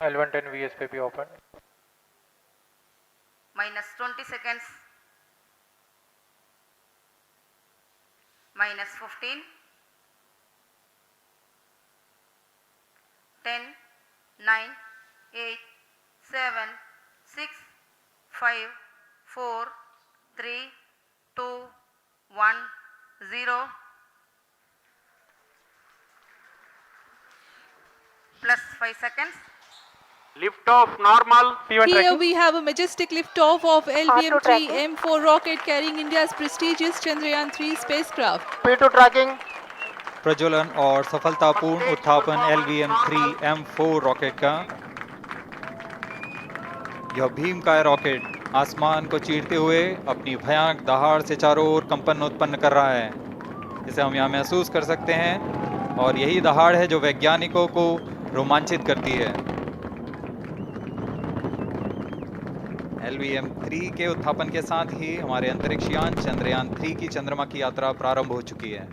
L110 VSPP open. Minus 20 seconds. Minus 15. 10, 9, 8, 7, 6, 5, 4, 3, 2, 1, 0. Plus 5 seconds. Lift off normal. P1 Here tracking. we have a majestic liftoff of LVM-3 M4 rocket carrying India's prestigious Chandrayaan-3 spacecraft. P2 tracking. प्रज्वलन और सफलतापूर्ण उत्थापन LVM-3 M4 rocket का। यह भीमकाय rocket आसमान को चीरते हुए अपनी भयानक दहाड़ से चारों ओर कंपन उत्पन्न कर रहा है। इसे हम यहाँ महसूस कर सकते हैं और यही दहाड़ है जो वैज्ञानिकों को रोमांचित करती है। LVM-3 के उत्थापन के साथ ही हमारे अंतरिक्ष यान चंद्रयान-3 की चंद्रमा की यात्रा प्रारंभ हो चुकी है।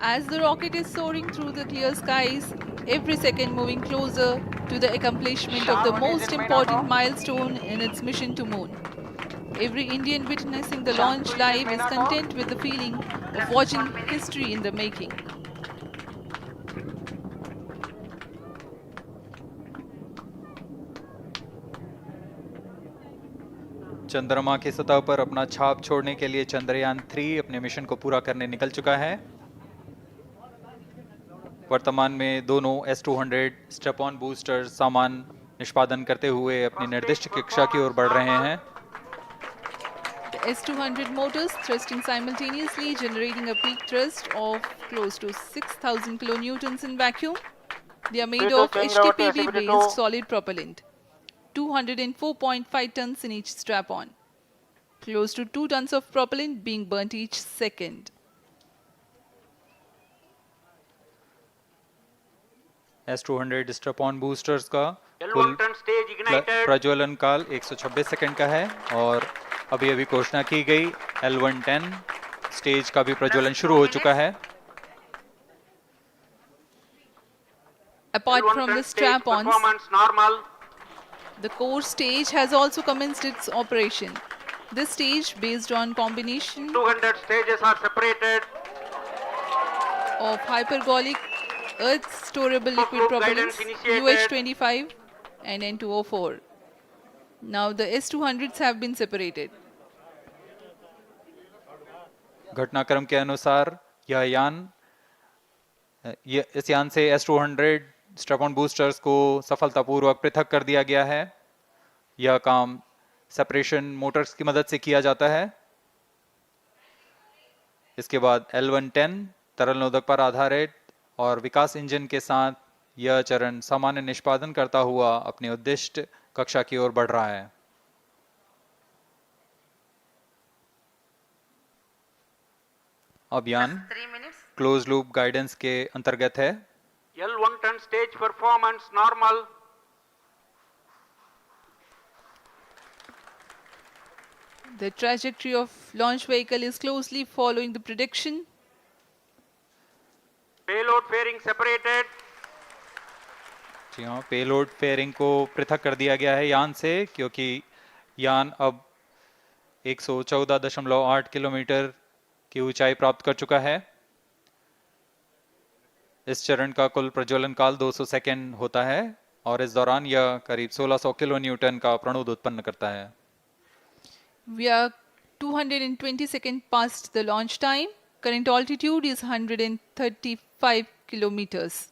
As the rocket is soaring through the clear skies, every second moving closer to the accomplishment of the most important milestone in its mission to moon. Every Indian witnessing the launch live is content with the feeling of watching history in the making. चंद्रमा की सतह पर अपना छाप छोड़ने के लिए चंद्रयान-3 अपने मिशन को पूरा करने निकल चुका है। वर्तमान में दोनों S-200 स्टेप ऑन बूस्टर सामान निष्पादन करते हुए अपनी निर्दिष्ट कक्षा की ओर बढ़ रहे हैं। The S-200 motors thrusting simultaneously, generating a peak thrust of close to 6,000 kilonewtons in vacuum. They are made of HTPB-based solid propellant, 204.5 tons in each strap-on. Close to 2 tons of propellant being burnt each second. S-200 step on boosters का L1 turn stage ignited. प्रज्वलन काल 126 second का है और अभी अभी घोषणा की गई L110 स्टेज का भी प्रज्वलन शुरू हो चुका है। Apart L1 from turn the stage strap-ons, performance normal. the core stage has also commenced its operation. This stage, based on combination 200 stages are separated. of hypergolic earth storable liquid Group propellants guidance initiated. UH-25 and N2O4. Now the S-200s have been separated. घटनाक्रम के अनुसार इस यान से S-200 step on boosters को सफलतापूर्वक पृथक कर दिया गया है। यह काम सेपरेशन मोटर्स की मदद से किया जाता है। इसके बाद L110 तरल नोदक पर आधारित और विकास इंजन के साथ यह चरण सामान्य निष्पादन करता हुआ अपनी उद्दिष्ट कक्षा की ओर बढ़ रहा है। अब यान 3 minutes. क्लोज लूप गाइडेंस के अंतर्गत है। L1 turn stage performance normal. The trajectory of launch vehicle is closely following the prediction. Payload fairing separated. जी हाँ, पेलोड फेयरिंग को पृथक कर दिया गया है यान से, क्योंकि यान अब 114.8 किलोमीटर की ऊंचाई प्राप्त कर चुका है। इस चरण का कुल प्रज्वलन काल 200 सेकेंड होता है और इस दौरान यह करीब 1600 किलो न्यूटन का प्रणोद उत्पन्न करता है। We are 220 seconds past the launch time. Current altitude is 135 kilometers.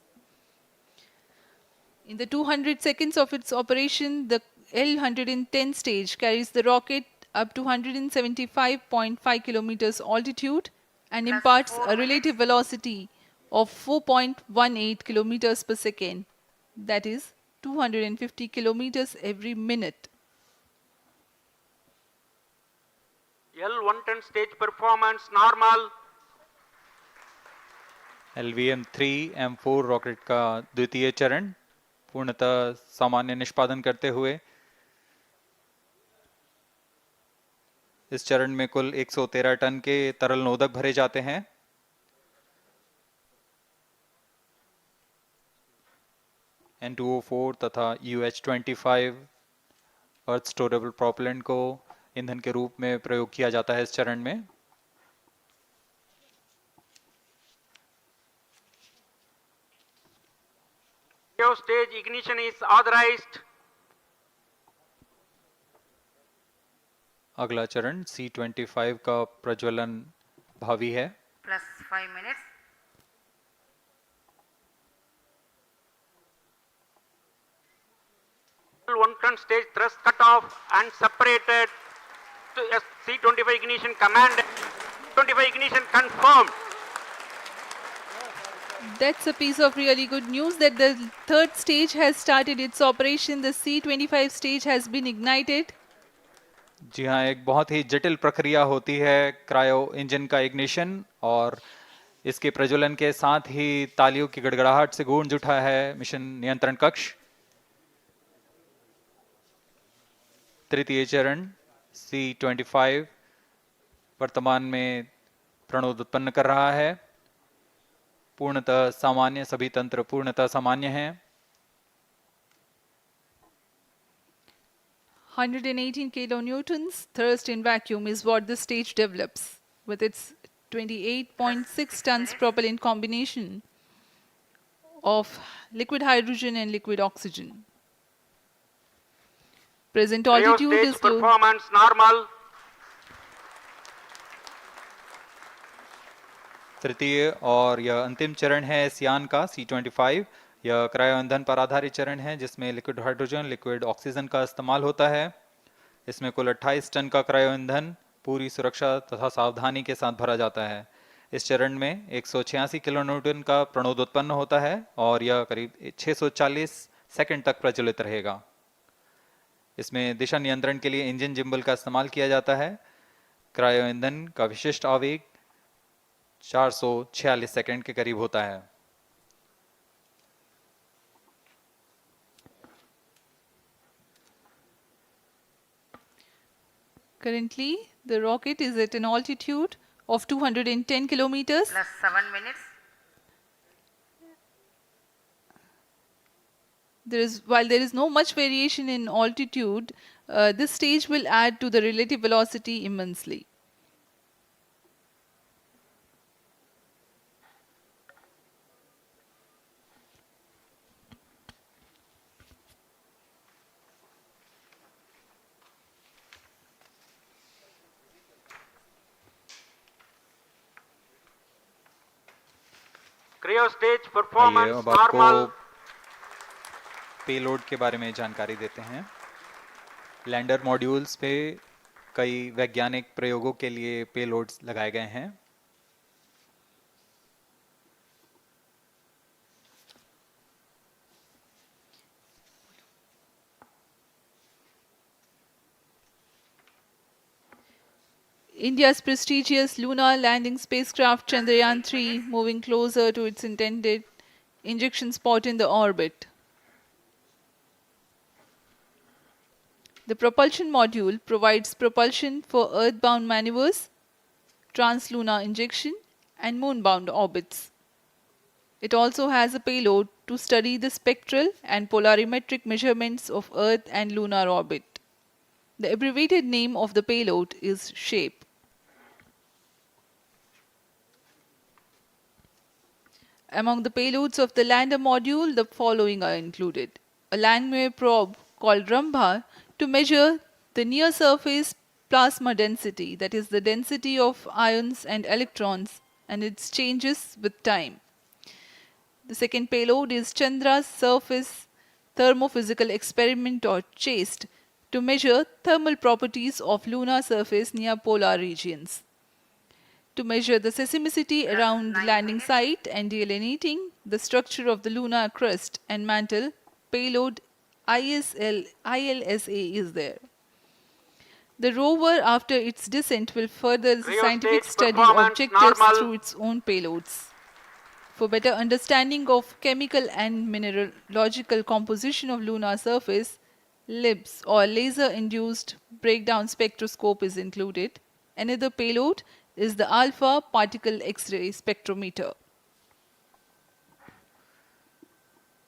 In the 200 seconds of its operation, the L110 stage carries the rocket up to 175.5 kilometers altitude and imparts a relative velocity of 4.18 kilometers per second. That is 250 kilometers every minute. L1 turn stage performance normal. LVM-3 M4 rocket का द्वितीय चरण पूर्णतः सामान्य निष्पादन करते हुए इस चरण में कुल 113 टन के तरल नोदक भरे जाते हैं। N2O4 तथा UH-25 अर्थ स्टोरेबल प्रोपेलेंट को ईंधन के रूप में प्रयोग किया जाता है इस चरण में। Stage ignition is authorized. अगला चरण C25 का प्रज्वलन भावी है। plus 5 minutes. L110 stage thrust cut off and separated. To C25 ignition command. 25 ignition confirmed. That's a piece of really good news that the third stage has started its operation. The C25 stage has been ignited. जी हाँ, एक बहुत ही जटिल प्रक्रिया होती है cryo engine का ignition, और इसके प्रज्वलन के साथ ही तालियों की गड़गड़ाहट से गूंज उठा है मिशन नियंत्रण कक्ष। तृतीय चरण C25 वर्तमान में प्रणोद उत्पन्न कर रहा है। पूर्णतः सामान्य, सभी तंत्र पूर्णतः सामान्य हैं। 118 kilonewtons thrust in vacuum is what the stage develops with its 28.6 tons propellant combination of liquid hydrogen and liquid oxygen. Present altitude Stage is close. performance normal. तृतीय और यह अंतिम चरण है इस यान का C25। यह क्रायो ईंधन पर आधारित चरण है जिसमें लिक्विड हाइड्रोजन, लिक्विड ऑक्सीजन का इस्तेमाल होता है। इसमें कुल 28 टन का क्रायो ईंधन पूरी सुरक्षा तथा सावधानी के साथ भरा जाता है। इस चरण में 186 किलोन्यूटन का प्रणोद उत्पन्न होता है और यह करीब 640 सेकंड तक प्रज्वलित रहेगा। इसमें दिशा नियंत्रण के लिए इंजन जिम्बल का इस्तेमाल किया जाता है। क्रायो ईंधन का विशिष्ट आवेग 446 सेकंड के करीब होता है। Currently, the rocket is at an altitude of 210 kilometers. Plus 7 minutes. While there is no much variation in altitude, this stage will add to the relative velocity immensely. Cryo stage आइए performance अब आपको normal. Payload के बारे में जानकारी देते हैं। Lander modules पे कई वैज्ञानिक प्रयोगों के लिए पेलोड्स लगाए गए हैं। India's prestigious lunar landing spacecraft Chandrayaan-3 moving closer to its intended injection spot in the orbit. The propulsion module provides propulsion for earthbound maneuvers, translunar injection, and moonbound orbits. It also has a payload to study the spectral and polarimetric measurements of Earth and lunar orbit. The abbreviated name of the payload is SHAPE. Among the payloads of the lander module, the following are included. A Langmuir probe called Rambha to measure the near-surface plasma density, that is the density of ions and electrons, and its changes with time. The second payload is Chandra's Surface Thermophysical Experiment, or CHASTE, to measure thermal properties of lunar surface near polar regions. To measure the seismicity around the landing site and delineating the structure of the lunar crust and mantle, payload ILSA is there. The rover, after its descent, will further the Cryo scientific stage study performance objectives normal. through its own payloads. For better understanding of chemical and mineralogical composition of lunar surface, LIBS, or laser-induced breakdown spectroscope, is included. Another payload is the alpha particle X-ray spectrometer.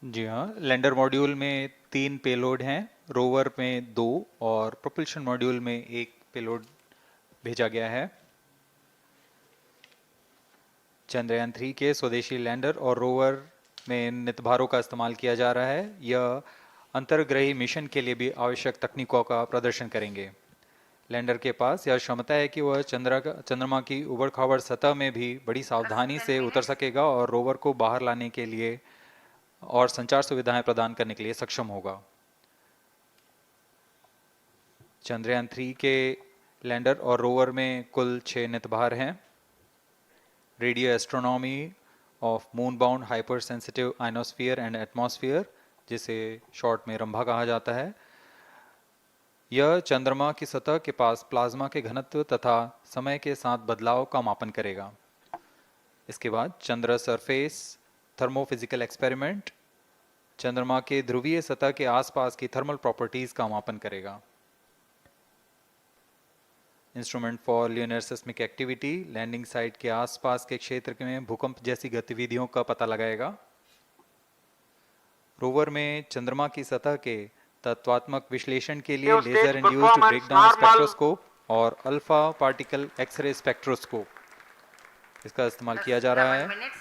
जी हाँ, lander module में 3 payload हैं, rover में 2 और propulsion module में 1 payload भेजा गया है। चंद्रयान 3 के स्वदेशी लैंडर और रोवर में नितभारों का इस्तेमाल किया जा रहा है। यह अंतर्ग्रही मिशन के लिए भी आवश्यक तकनीकों का प्रदर्शन करेंगे। लैंडर के पास यह क्षमता है कि वह चंद्रमा की उबड़-खाबड़ सतह में भी बड़ी सावधानी से उतर सकेगा और रोवर को बाहर लाने के लिए और संचार सुविधाएं प्रदान करने के लिए सक्षम होगा। चंद्रयान 3 के लैंडर और रोवर में कुल 6 नितभार हैं। Radio astronomy of moon bound hyper sensitive ionosphere and atmosphere, जिसे शॉर्ट में रंभा कहा जाता है, यह चंद्रमा की सतह के पास प्लाज्मा के घनत्व तथा समय के साथ बदलाव का मापन करेगा। इसके बाद चंद्र सरफेस थर्मोफिजिकल एक्सपेरिमेंट चंद्रमा के ध्रुवीय सतह के आसपास की थर्मल प्रॉपर्टीज का मापन करेगा। Instrument for lunar seismic activity landing site के आसपास के क्षेत्र में भूकंप जैसी गतिविधियों का पता लगाएगा। रोवर में चंद्रमा की सतह के तत्वात्मक विश्लेषण के लिए लेजर इंड्यूस्ड ब्रेकडाउन स्पेक्ट्रोस्कोप और अल्फा पार्टिकल एक्सरे स्पेक्ट्रोस्कोप इसका इस्तेमाल किया जा रहा है।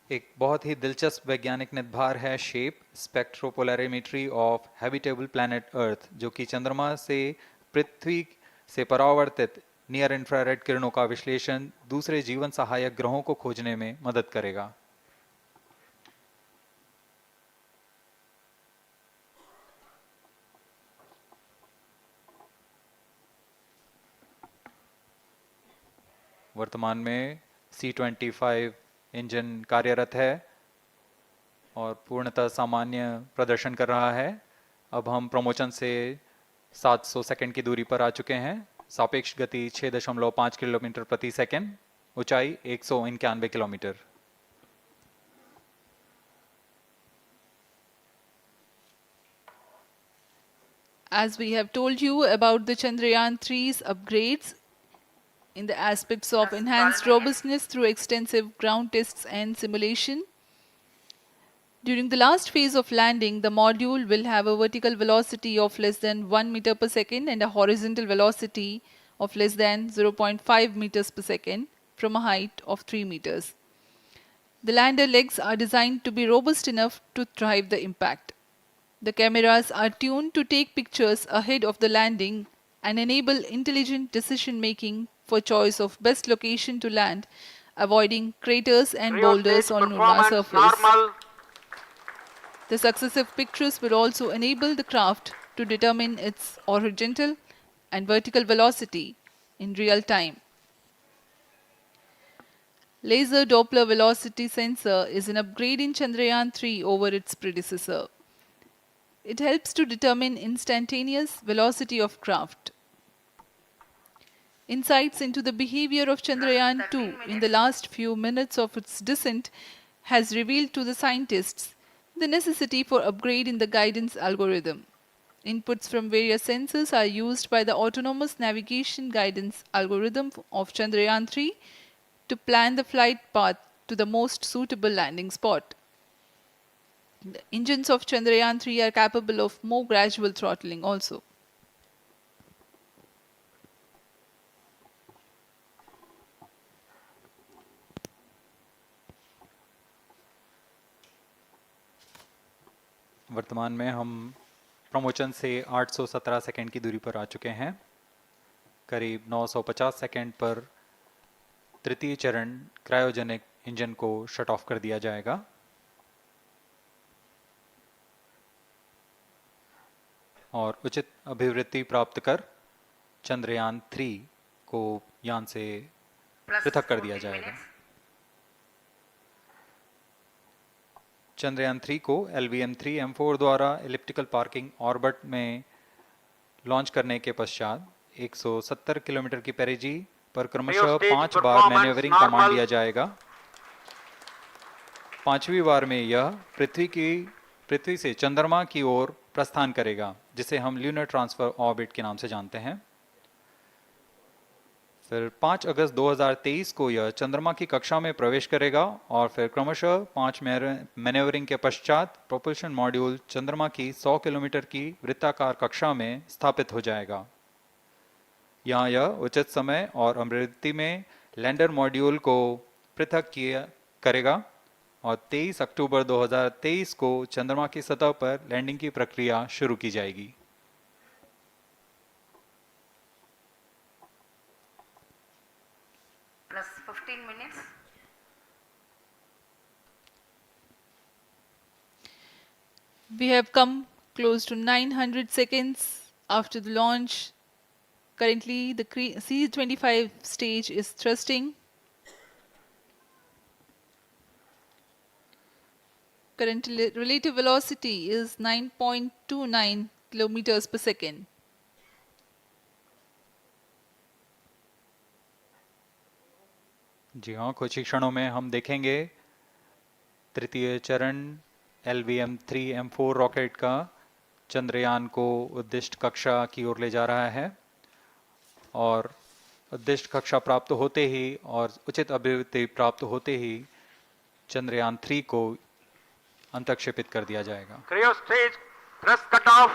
एक बहुत ही दिलचस्प वैज्ञानिक निर्धार है shape स्पेक्ट्रोपोलैरिमेट्री of habitable planet earth, जो कि चंद्रमा से पृथ्वी से परावर्तित नियर इंफ्रारेड किरणों का विश्लेषण दूसरे जीवन सहायक ग्रहों को खोजने में मदद करेगा। वर्तमान में C-25 इंजन कार्यरत है और पूर्णतः सामान्य प्रदर्शन कर रहा है। अब हम प्रमोशन से 700 सेकंड की दूरी पर आ चुके हैं। सापेक्ष गति 6.5 किलोमीटर प्रति सेकंड, ऊंचाई 191 kilometre. As we have told you about the Chandrayaan 3's upgrades in the aspects of enhanced robustness through extensive ground tests and simulation. During the last phase of landing, the module will have a vertical velocity of less than 1 meter per second and a horizontal velocity of less than 0.5 meters per second from a height of 3 meters. The lander legs are designed to be robust enough to drive the impact. The cameras are tuned to take pictures ahead of the landing and enable intelligent decision making for choice of best location to land, avoiding craters and boulders on lunar surface. Normal. The successive pictures will also enable the craft to determine its horizontal and vertical velocity in real time. Laser Doppler velocity sensor is an upgrade in Chandrayaan 3 over its predecessor. It helps to determine instantaneous velocity of craft. Insights into the behavior of Chandrayaan 2 in the last few minutes of its descent has revealed to the scientists the necessity for upgrade in the guidance algorithm. Inputs from various sensors are used by the autonomous navigation guidance algorithm of Chandrayaan 3 to plan the flight path to the most suitable landing spot. The engines of Chandrayaan 3 are capable of more gradual throttling also. वर्तमान में हम promotion से 817 second की दूरी पर आ चुके हैं। करीब 950 सेकंड पर तृतीय चरण क्रायोजेनिक इंजन को शट ऑफ कर दिया जाएगा। और उचित अभिवृत्ति प्राप्त कर चंद्रयान 3 को यान से पृथक कर दिया जाएगा। चंद्रयान 3 को LVM-3M4 द्वारा एलिप्टिकल पार्किंग ऑर्बिट में लॉन्च करने के पश्चात 170 किलोमीटर की पेरिजी पर क्रमशः 5 बार मैन्यूवरिंग कमांड दिया जाएगा। 5वीं बार में यह पृथ्वी से चंद्रमा की ओर प्रस्थान करेगा, जिसे हम ल्यूनर ट्रांसफर ऑर्बिट के नाम से जानते हैं। फिर 5 अगस्त 2023 को यह चंद्रमा की कक्षा में प्रवेश करेगा और फिर क्रमशः 5 मैनेवरिंग के पश्चात प्रोपल्शन मॉड्यूल चंद्रमा की 100 किलोमीटर की वृत्ताकार कक्षा में स्थापित हो जाएगा। यहाँ यह उचित समय और आवृत्ति में लैंडर मॉड्यूल को पृथक करेगा और 23 अक्टूबर 2023 को चंद्रमा की सतह पर लैंडिंग की प्रक्रिया शुरू की जाएगी। Plus 15 minutes. We have come close to 900 seconds after the launch. Currently, the C-25 stage is thrusting. Current relative velocity is 9.29 kilometers per second. जी हाँ, कुछ ही क्षणों में हम देखेंगे तृतीय चरण LVM-3M4 रॉकेट का चंद्रयान को उद्दिष्ट कक्षा की ओर ले जा रहा है और उद्दिष्ट कक्षा प्राप्त होते ही और उचित अभिवृद्धि प्राप्त होते ही चंद्रयान 3 को अंतक्षेपित कर दिया जाएगा। Cryo stage thrust cutoff.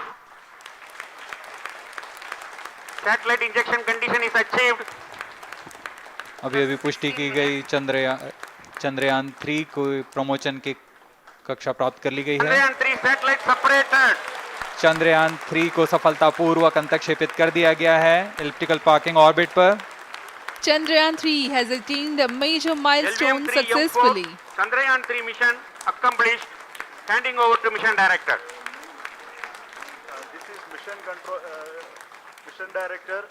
Satellite injection condition is achieved. अभी पुष्टि की गई चंद्रयान 3 को प्रमोशन की कक्षा प्राप्त कर ली गई है। Chandrayaan 3 satellite separated. चंद्रयान 3 को सफलतापूर्वक अंतक्षेपित कर दिया गया है एलिप्टिकल पार्किंग ऑर्बिट पर। Chandrayaan 3 has attained a major milestone LVM-3M4 successfully. Chandrayaan 3 mission accomplished. Handing over to mission director. This is mission director.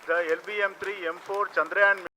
The LVM-3M4 Chandrayaan